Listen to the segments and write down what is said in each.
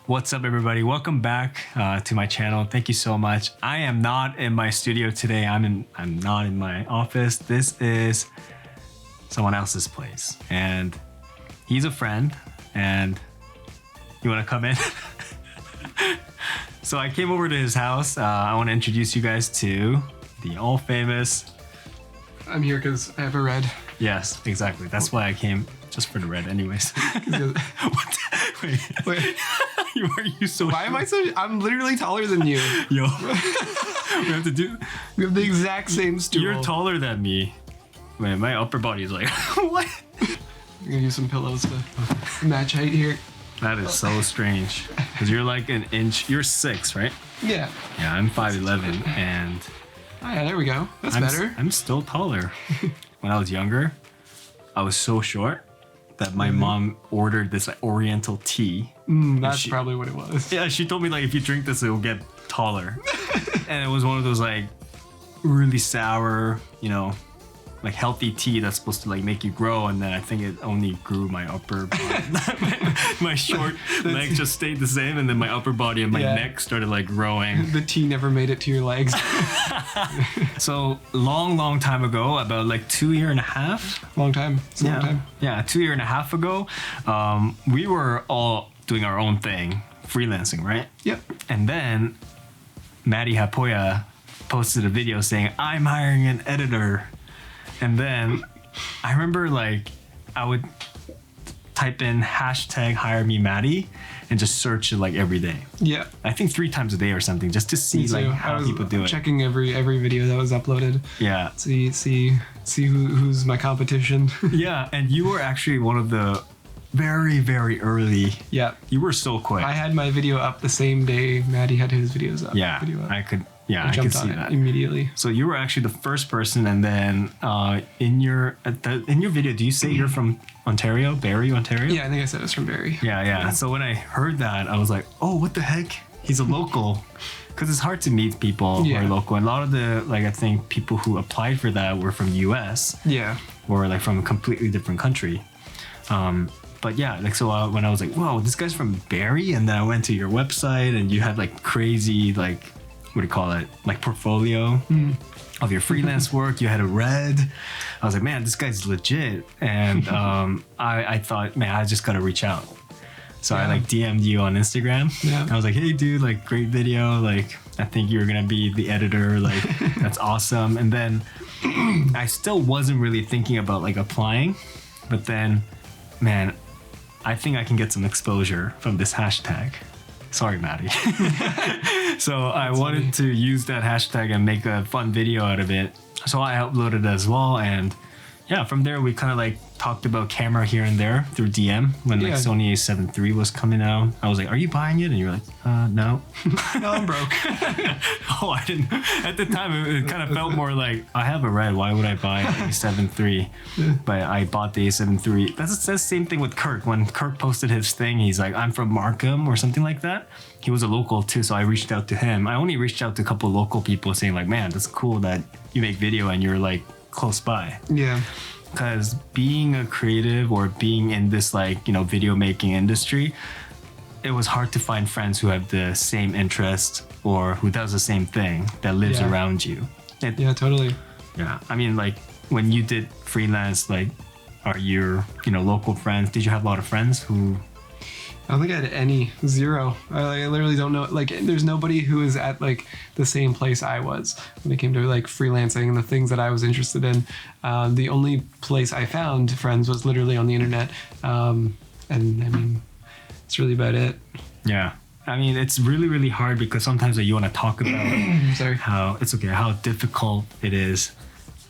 What's up, everybody? Welcome back to my channel. Thank you so much. I am not in my studio today. I'm not in my office. This is someone else's place, and he's a friend. And you want to come in? So I came over to his house. I want to introduce you guys to the all famous. I'm here because I have a red. Yes, exactly. That's why I came, just for the red, anyways. What? Wait. Why are you so? Why am I so? I'm literally taller than you. Yo, we have the exact same stool. You're taller than me. Man, my upper body is like what? I'm gonna use some pillows to match height here. That is so strange. Cause you're like an inch. You're 6, right? Yeah. Yeah, I'm 5'11", and. Oh yeah, there we go. That's better. I'm still taller. When I was younger, I was so short that my mom ordered this like, Oriental tea. That's probably what it was. Yeah, she told me like if you drink this, it will get taller. And it was one of those like really sour, like healthy tea that's supposed to like make you grow. And then I think it only grew my upper body. My short legs just stayed the same, and then my upper body and my neck started like growing. The tea never made it to your legs. So long time ago, about like 2.5 years. Long time. It's a long time. Yeah, 2.5 years ago, we were all doing our own thing, freelancing, right? Yep. And then Matti Haapoja posted a video saying, "I'm hiring an editor." And then I remember like I would type in #HireMeMatti and just search it like every day. Yeah. I think 3 times a day or something, just to see like how people do it. Checking every video that was uploaded. Yeah. See who's my competition. Yeah, and you were actually one of the very early. Yeah. You were so quick. I had my video up the same day Matti had his videos up. Yeah. I could see that immediately. So you were actually the first person, and then in your video, do you say you're from Ontario, Barrie, Ontario? Yeah, I think I said it was from Barrie. Yeah. So when I heard that, I was like, oh, what the heck? He's a local. Because it's hard to meet people who are local. And a lot of the, I think people who applied for that were from US. Yeah. Or like from a completely different country. But yeah, so when I was like, whoa, this guy's from Barrie, and then I went to your website, and you had like crazy, like, what do you call it? Like portfolio of your freelance work. You had a red. I was like, man, this guy's legit. And I thought, man, I just got to reach out. So I like DM'd you on Instagram. Yeah. I was like, hey dude, like great video. Like, I think you're going to be the editor. Like, that's awesome. And then I still wasn't really thinking about like applying. But then, man, I think I can get some exposure from this hashtag. Sorry, Matti. So I wanted to use that hashtag and make a fun video out of it. So I uploaded it as well. And yeah, from there, we kind of like talked about camera here and there through DM when like Sony A7 III was coming out. I was like, are you buying it? And you were like, no. No, I'm broke. Oh, I didn't. At the time, it kind of felt more like, I have a red. Why would I buy an A7 III? But I bought the A7 III. That's the same thing with Kirk. When Kirk posted his thing, he's like, I'm from Markham or something like that. He was a local too, so I reached out to him. I only reached out to a couple of local people saying like, man, that's cool that you make video and you're like close by. Yeah. Because being a creative or being in this like, video making industry, it was hard to find friends who have the same interest or who does the same thing that lives around you. Yeah, totally. Yeah. I mean, like when you did freelance, like are your, local friends, did you have a lot of friends who... I don't think I had zero. I literally don't know. Like, there's nobody who is at like the same place I was when it came to like freelancing and the things that I was interested in. The only place I found friends was literally on the internet. And I mean, it's really about it. Yeah. I mean, it's really hard because sometimes you want to talk about how difficult it is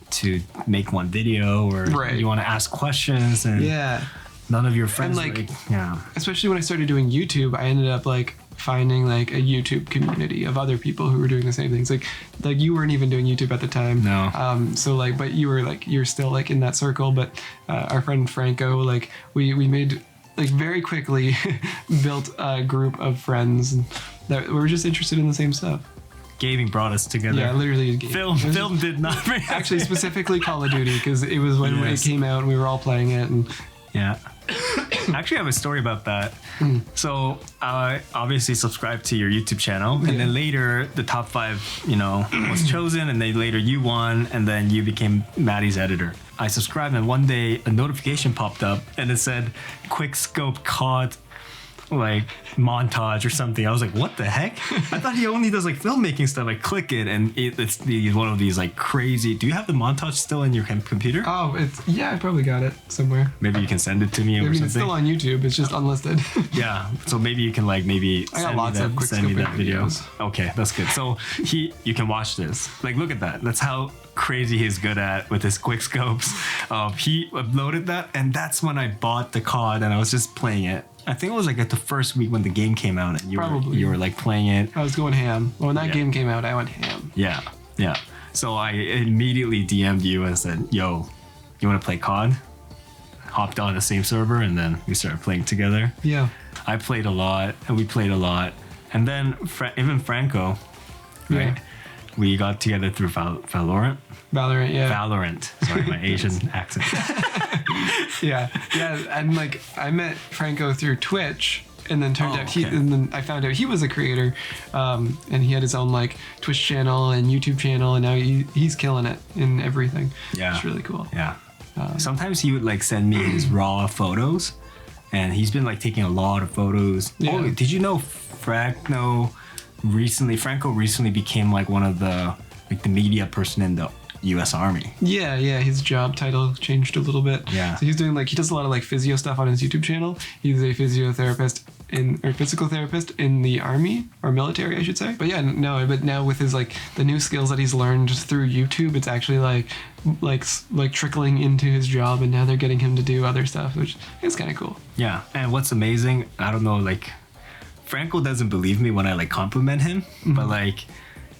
to make one video, or you want to ask questions, and none of your friends especially when I started doing YouTube, I ended up like finding like a YouTube community of other people who were doing the same things. Like you weren't even doing YouTube at the time. No. So like, but you're still like in that circle. But our friend Franco, like we made like very quickly built a group of friends that were just interested in the same stuff. Gaming brought us together. Yeah, literally. Film did not bring us actually specifically Call of Duty, because it was when it came out and we were all playing it. And yeah. Actually, I have a story about that. So I obviously subscribed to your YouTube channel, and then later the top 5, you know, was chosen, and then later you won, and then you became Matti's editor. I subscribed, and one day a notification popped up, and it said "Quick Scope caught." Like montage or something. I was like, what the heck? I thought he only does like filmmaking stuff. I click it and it's one of these like crazy. Do you have the montage still in your computer? Oh, I probably got it somewhere. Maybe you can send it to me or something. It's still on YouTube. It's just unlisted. Yeah. So maybe you can like send me that video. Videos. Okay, that's good. So you can watch this. Like, look at that. That's how crazy he's good at with his quick scopes. He uploaded that, and that's when I bought the COD and I was just playing it. I think it was like at the first week when the game came out, and you were like playing it. I was going ham. When that game came out, I went ham. Yeah. So I immediately DM'd you and said, "Yo, you want to play COD?" Hopped on the same server, and then we started playing together. Yeah. I played a lot, and we played a lot, and then even Franco, right? Yeah. We got together through Valorant. Valorant, yeah. Valorant. Sorry, my Asian accent. Yeah, and like I met Franco through Twitch, and then I found out he was a creator, and he had his own like Twitch channel and YouTube channel, and now he's killing it in everything. Yeah, it's really cool. Yeah. Sometimes he would like send me his raw photos, and he's been like taking a lot of photos. Yeah. Oh, did you know Franco recently became like one of the media person in the U.S. Army. Yeah, his job title changed a little bit. Yeah. So he does a lot of like physio stuff on his YouTube channel. He's a physical therapist in the army or military, I should say. But now with his like the new skills that he's learned just through YouTube, it's actually like trickling into his job, and now they're getting him to do other stuff, which is kind of cool. Yeah. And what's amazing, I don't know, like Franco doesn't believe me when I like compliment him, but like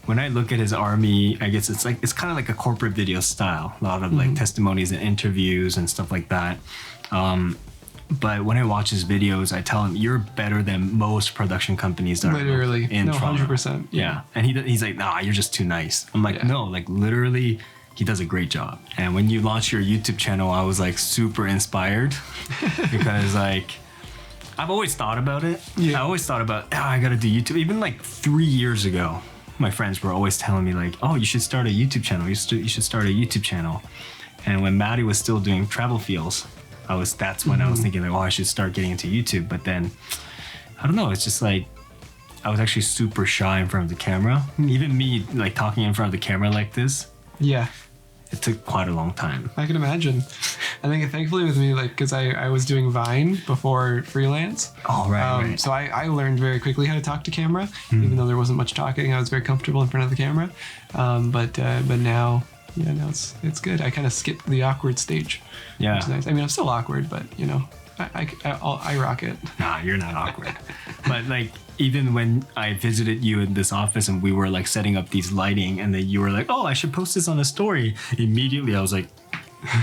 when I look at his army, I guess it's kind of like a corporate video style, a lot of like testimonies and interviews and stuff like that. But when I watch his videos, I tell him, you're better than most production companies that literally are in Toronto. 100%. Yeah. And he's like, nah, you're just too nice. I'm like, no, like literally he does a great job. And when you launch your YouTube channel, I was like super inspired because like I've always thought about it. Yeah. I always thought about, I gotta do YouTube. Even like 3 years ago, my friends were always telling me like, oh, you should start a YouTube channel. You should start a YouTube channel. And when Matti was still doing travel feels, that's when I was thinking like, oh, I should start getting into YouTube. But then, I don't know, it's just like, I was actually super shy in front of the camera. Even me like talking in front of the camera like this. Yeah. It took quite a long time. I can imagine. I think thankfully with me, like, because I was doing Vine before freelance. Oh, right. So I learned very quickly how to talk to camera. Even though there wasn't much talking, I was very comfortable in front of the camera. But now, now it's good. I kind of skipped the awkward stage. Yeah. Which is nice. I mean, I'm still awkward, but I rock it. Nah, you're not awkward. But like, even when I visited you in this office and we were like setting up these lighting, and then you were like, oh, I should post this on a story. Immediately I was like,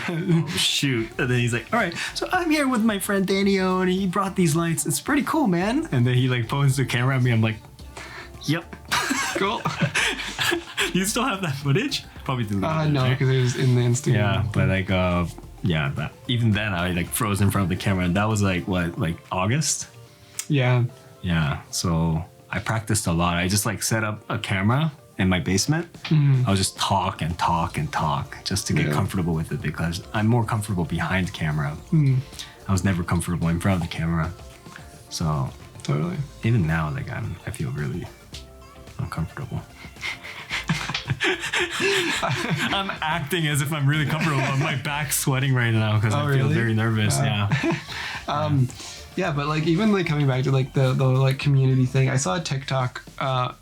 oh, shoot. And then he's like, all right, so I'm here with my friend Daniel, and he brought these lights. It's pretty cool, man. And then he like points the camera at me. I'm like, yep. Cool. You still have that footage? Probably deleted it. No, because it was in the Instagram. Yeah, but like, but even then I like froze in front of the camera, and that was like what, like August? Yeah. Yeah, so I practiced a lot. I just like set up a camera in my basement. I would just talk and talk and talk just to get comfortable with it, because I'm more comfortable behind the camera. I was never comfortable in front of the camera. So totally. Even now, like I feel really uncomfortable. I'm acting as if I'm really comfortable, but my back's sweating right now because I feel very nervous. Yeah, but like even like coming back to like the like community thing, I saw a TikTok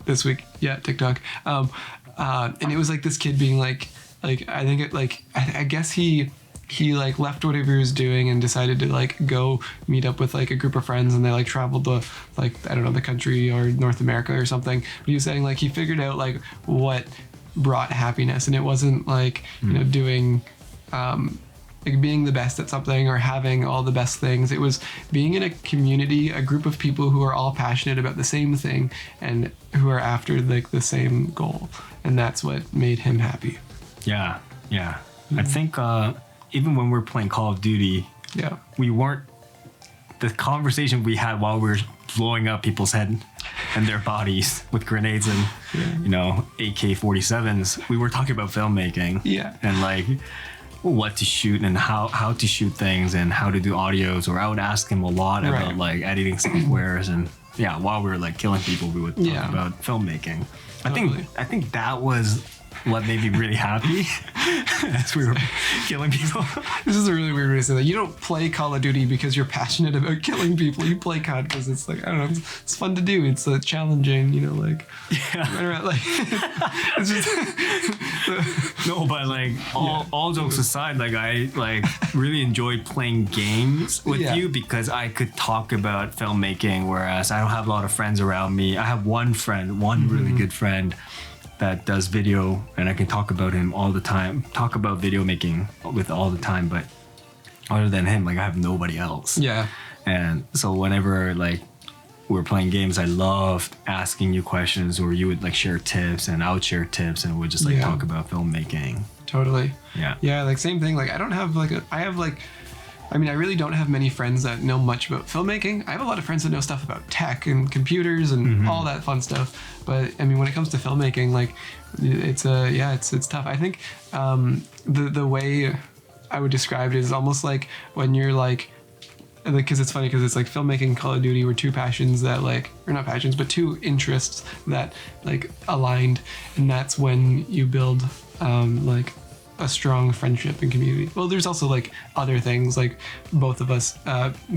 this week. Yeah, TikTok. And it was like this kid being like I think it like I guess he like left whatever he was doing and decided to like go meet up with like a group of friends, and they like traveled to like, I don't know, the country or North America or something. But he was saying like he figured out like what brought happiness, and it wasn't like doing like being the best at something or having all the best things. It was being in a community, a group of people who are all passionate about the same thing and who are after like the same goal, and that's what made him happy. Yeah. I think even when we're playing Call of Duty, we weren't the conversation we had while we were blowing up people's head and their bodies with grenades and you know, AK-47s, we were talking about filmmaking. Yeah. And like what to shoot and how to shoot things and how to do audios. Or I would ask him a lot about like editing softwares, and yeah, while we were like killing people, we would talk about filmmaking. Totally. I think that was what made me really happy as we were killing people. This is a really weird way to say that. You don't play Call of Duty because you're passionate about killing people. You play COD because it's like, I don't know, it's fun to do. It's challenging, you know, like, like it's just no, but like all jokes aside, like I like really enjoyed playing games with you because I could talk about filmmaking, whereas I don't have a lot of friends around me. I have one friend, one really good friend that does video, and I can talk about him all the time, talk about video making with all the time, but other than him, like I have nobody else. Yeah. And so whenever like we're playing games, I loved asking you questions, or you would like share tips and I would share tips, and we'd just like talk about filmmaking. Totally. Yeah. Yeah, like same thing. Like I don't have like I really don't have many friends that know much about filmmaking. I have a lot of friends that know stuff about tech and computers and all that fun stuff. But I mean, when it comes to filmmaking, like it's tough. I think the way I would describe it is almost like when you're like, because it's funny because it's like filmmaking and Call of Duty were two passions that like, or not passions, but two interests that like aligned, and that's when you build like a strong friendship and community. Well, there's also like other things, like both of us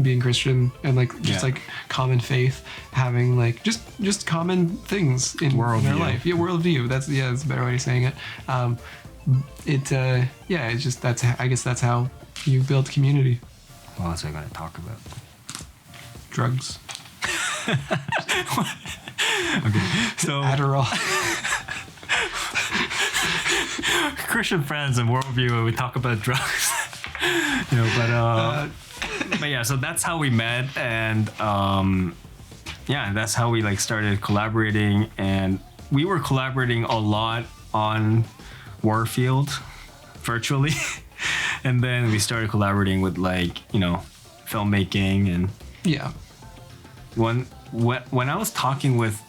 being Christian and like just like common faith, having like just common things in our life. Yeah, worldview. That's a better way of saying it. It's just I guess that's how you build community. What else are I going to talk about? Drugs. Okay, so Adderall. Christian friends and worldview, we talk about drugs. You know, but yeah, so that's how we met, and that's how we like started collaborating, and we were collaborating a lot on Warfield virtually. And then we started collaborating with like, you know, filmmaking, and when I was talking with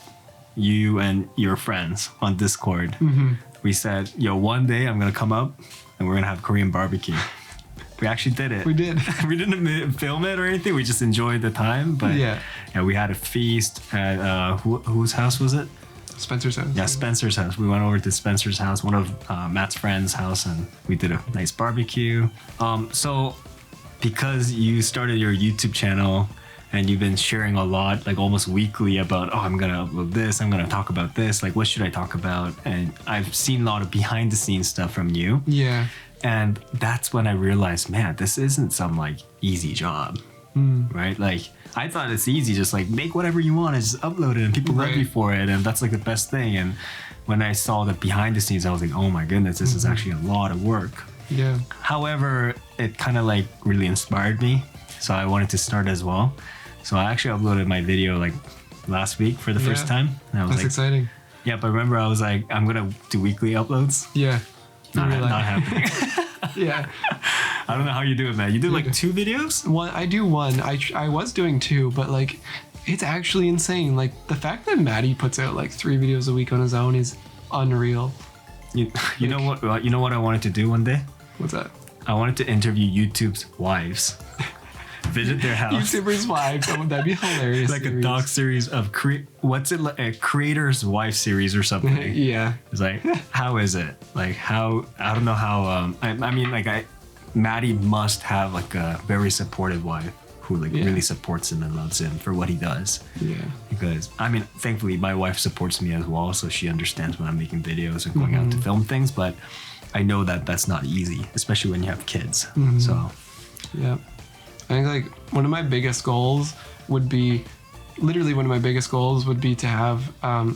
you and your friends on Discord, we said, yo, one day I'm gonna come up and we're gonna have Korean barbecue. We actually did it. We did. We didn't film it or anything. We just enjoyed the time. But yeah, we had a feast at whose house was it? Spencer's house. Yeah, Spencer's house. We went over to Spencer's house, one of Matt's friends' house, and we did a nice barbecue. So because you started your YouTube channel and you've been sharing a lot, like almost weekly, about, I'm gonna upload this, I'm gonna talk about this, like what should I talk about? And I've seen a lot of behind the scenes stuff from you. Yeah. And that's when I realized, man, this isn't some like easy job, right? Like I thought it's easy, just like make whatever you want and just upload it and people love you for it, and that's like the best thing. And when I saw the behind the scenes, I was like, oh my goodness, this is actually a lot of work. Yeah. However, it kind of like really inspired me, so I wanted to start as well. So I actually uploaded my video like last week for the first time. And I was That's exciting. Yeah, but remember I was like, I'm gonna do weekly uploads. Yeah. Not happening. Yeah. I don't know how you do it, man. You do like 2 videos? I do one. I was doing 2, but like it's actually insane. Like the fact that Matti puts out like 3 videos a week on his own is unreal. You know what? You know what I wanted to do one day? What's that? I wanted to interview YouTube's wives. Visit their house. YouTubers' wives. Oh, that'd be hilarious. Like a doc series of what's it like, a creator's wife series or something. Yeah. It's like, how is it? Like how, I don't know how, I mean like Matti must have like a very supportive wife who like really supports him and loves him for what he does. Yeah. Because I mean, thankfully my wife supports me as well, so she understands when I'm making videos and going out to film things, but I know that that's not easy, especially when you have kids. So yeah. I think like one of my biggest goals would be to have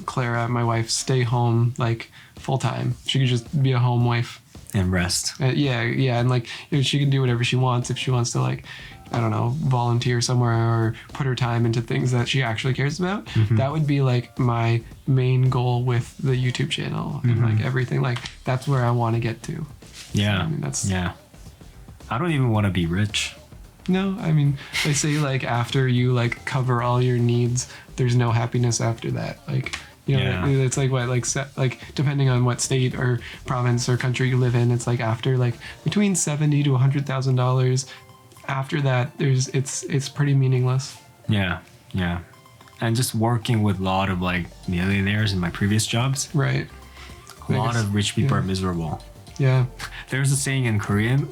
Clara, my wife, stay home like full time. She could just be a home wife and rest. Yeah, and like she can do whatever she wants if she wants to, like, I don't know, volunteer somewhere or put her time into things that she actually cares about. That would be like my main goal with the YouTube channel and like everything. Like that's where I want to get to. Yeah, So, I mean, that's I don't even want to be rich. No, I mean, they say like after you like cover all your needs, there's no happiness after that. Like, you know, Yeah. it's like what, like depending on what state or province or country you live in, it's like after like between $70,000 to $100,000. After that, it's pretty meaningless. Yeah, yeah. And just working with a lot of like millionaires in my previous jobs, Right. a lot of rich people yeah. are miserable. Yeah. There's a saying in Korean.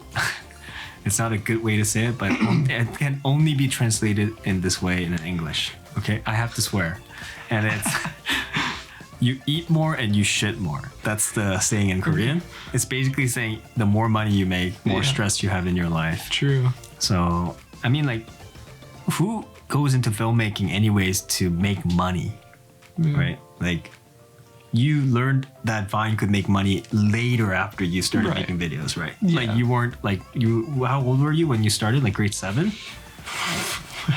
It's not a good way to say it, but it can only be translated in this way in English. Okay, I have to swear, and it's you eat more and you shit more. That's the saying in Korean. It's basically saying the more money you make, more Yeah. stress you have in your life. True. So I mean, like, who goes into filmmaking anyways to make money, Yeah. right? Like, you learned that Vine could make money later after you started Right. making videos, right? Yeah. Like, you weren't like you. How old were you when you started? Like grade 7?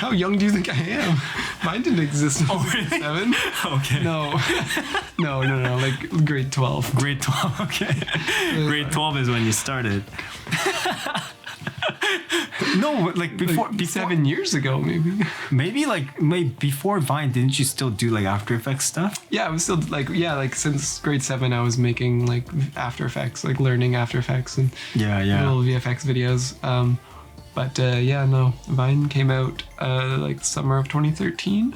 How young do you think I am? Mine didn't exist until grade 7. Okay. No. No. Like grade 12. Grade 12. Okay. Grade 12 is when you started. No, like before 7 years ago, maybe. maybe before Vine, didn't you still do like After Effects stuff? Yeah, I was still like since grade 7, I was making like After Effects, like learning After Effects and Yeah, little VFX videos. But no, Vine came out like the summer of 2013,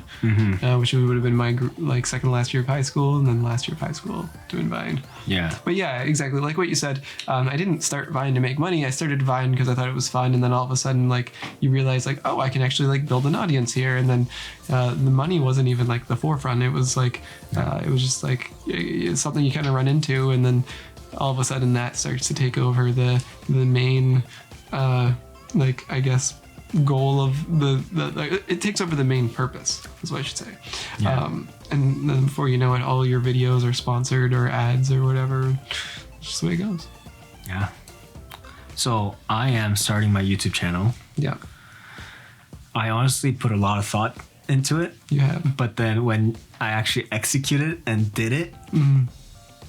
which would have been my like second to last year of high school, and then last year of high school doing Vine. Yeah. But yeah, exactly like what you said. I didn't start Vine to make money. I started Vine because I thought it was fun, and then all of a sudden, like you realize, like, oh, I can actually like build an audience here, and then the money wasn't even like the forefront. It was like it was just like it's something you kind of run into, and then all of a sudden that starts to take over the main. Like I guess goal of the it takes over the main purpose is what I should say. Yeah. And then before you know it, all your videos are sponsored or ads or whatever. It's just the way it goes. Yeah. So I am starting my YouTube channel. Yeah, I honestly put a lot of thought into it, you have. but then when I actually executed and did it,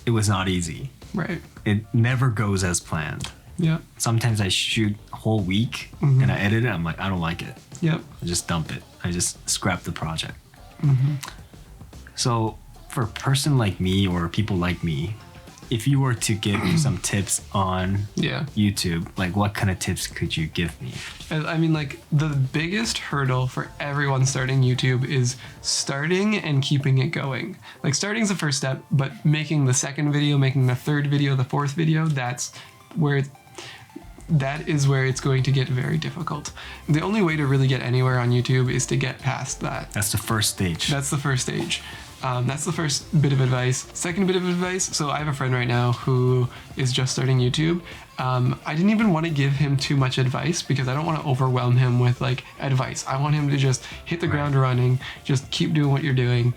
it was not easy. Right. It never goes as planned. Yeah. Sometimes I shoot a whole week and I edit it. I'm like, I don't like it. Yep. I just dump it. I just scrap the project. So for a person like me or people like me, if you were to give me some tips on Yeah. YouTube, like what kind of tips could you give me? I mean, like the biggest hurdle for everyone starting YouTube is starting and keeping it going. Like starting is the first step, but making the second video, making the third video, the fourth video, that is where it's going to get very difficult. The only way to really get anywhere on YouTube is to get past that. That's the first stage. That's the first stage. That's the first bit of advice. Second bit of advice. So I have a friend right now who is just starting YouTube. I didn't even want to give him too much advice because I don't want to overwhelm him with like advice. I want him to just hit the ground running, just keep doing what you're doing.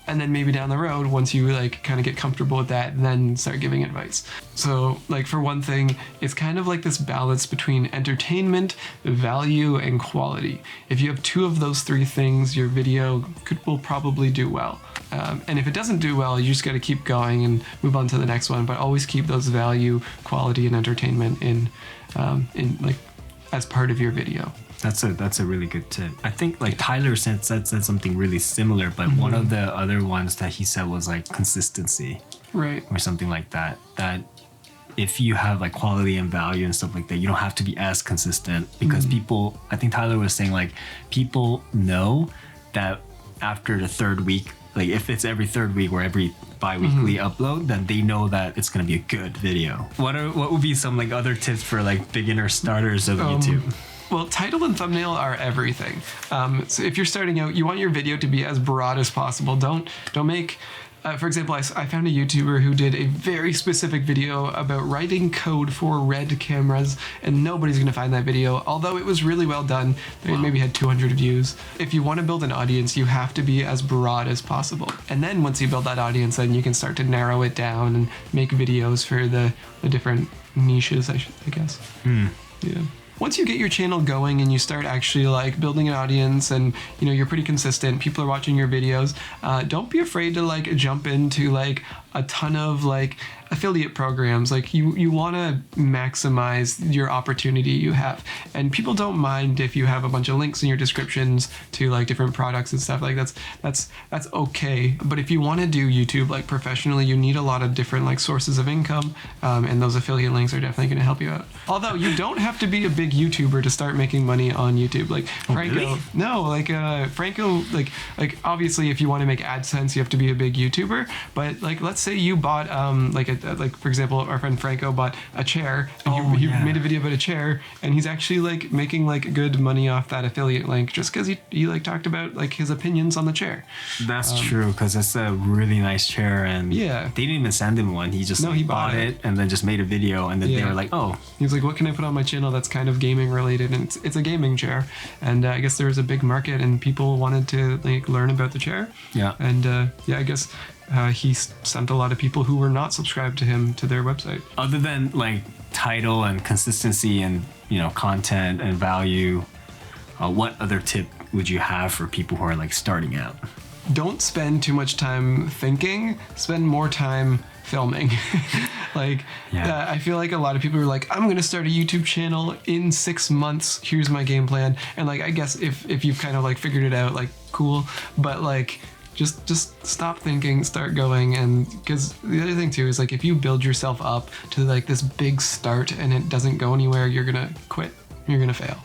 And then maybe down the road, once you like kind of get comfortable with that, then start giving advice. So like for one thing, it's kind of like this balance between entertainment, value, and quality. If you have two of those three things, your video will probably do well. And if it doesn't do well, you just got to keep going and move on to the next one. But always keep those value, quality, and entertainment in like as part of your video. That's a really good tip. I think like Tyler said something really similar, but one of the other ones that he said was like consistency, Right. or something like that. That if you have like quality and value and stuff like that, you don't have to be as consistent because people. I think Tyler was saying like people know that after the third week, like if it's every third week or every bi-weekly upload, then they know that it's gonna be a good video. What would be some like other tips for like beginner starters of YouTube? Well, title and thumbnail are everything. So if you're starting out, you want your video to be as broad as possible. Don't make, for example, I found a YouTuber who did a very specific video about writing code for Red cameras, and nobody's gonna find that video. Although it was really well done, it maybe had 200 views. If you want to build an audience, you have to be as broad as possible. And then once you build that audience, then you can start to narrow it down and make videos for the different niches, I guess. Yeah. Once you get your channel going and you start actually like building an audience and you're pretty consistent, people are watching your videos, don't be afraid to like jump into like a ton of like affiliate programs. Like you want to maximize your opportunity you have, and people don't mind if you have a bunch of links in your descriptions to like different products and stuff. Like that's okay. But if you want to do YouTube like professionally, you need a lot of different like sources of income, and those affiliate links are definitely going to help you out. Although you don't have to be a big YouTuber to start making money on YouTube. Like Franco, really? no, like Franco, like obviously if you want to make AdSense, you have to be a big YouTuber. But like let's say you bought like for example, our friend Franco bought a chair, and he made a video about a chair, and he's actually like making like good money off that affiliate link just because he like talked about like his opinions on the chair. That's true, because it's a really nice chair, and Yeah. they didn't even send him one. He just No, he bought it and then just made a video, and then they Yeah. were like, oh, He was like, what can I put on my channel that's kind of gaming related? And it's a gaming chair. And I guess there was a big market and people wanted to like learn about the chair. Yeah. And I guess he sent a lot of people who were not subscribed to him to their website. other than like title and consistency and content and value, what other tip would you have for people who are like starting out? Don't spend too much time thinking, spend more time filming. Like, Yeah. I feel like a lot of people are like, I'm going to start a YouTube channel in 6 months. Here's my game plan. And like, I guess if you've kind of like figured it out, like cool, but like, just stop thinking, start going. And because the other thing too is like, if you build yourself up to like this big start and it doesn't go anywhere, you're going to quit. You're going to fail.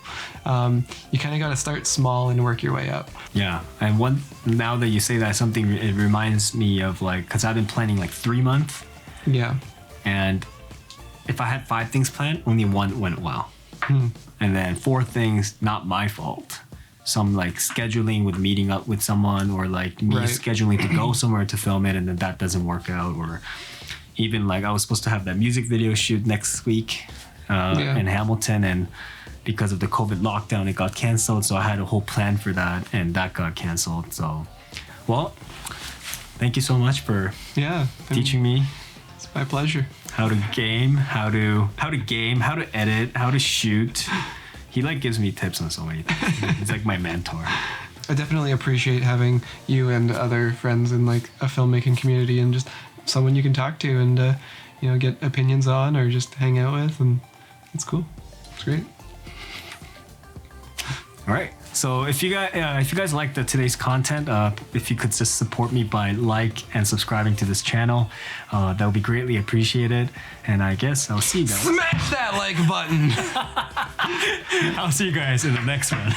You kind of got to start small and work your way up. Yeah, and now that you say that, something it reminds me of like, because I've been planning like 3 months, Yeah. and if I had 5 things planned, only one went well, and then 4 things not my fault. Some like scheduling with meeting up with someone, or like me Right. scheduling to go somewhere to film it, and then that doesn't work out, or even like I was supposed to have that music video shoot next week in Hamilton, and because of the COVID lockdown, it got canceled. So I had a whole plan for that, and that got canceled. So, well, thank you so much for Yeah. teaching me It's my pleasure. how to game, how to edit, how to shoot. He like gives me tips on so many things. He's like my mentor. I definitely appreciate having you and other friends in like a filmmaking community, and just someone you can talk to and get opinions on or just hang out with, and it's cool. It's great. All right. So if you guys liked today's content, if you could just support me by like and subscribing to this channel, that would be greatly appreciated. And I guess I'll see you guys. Smash that like button. I'll see you guys in the next one.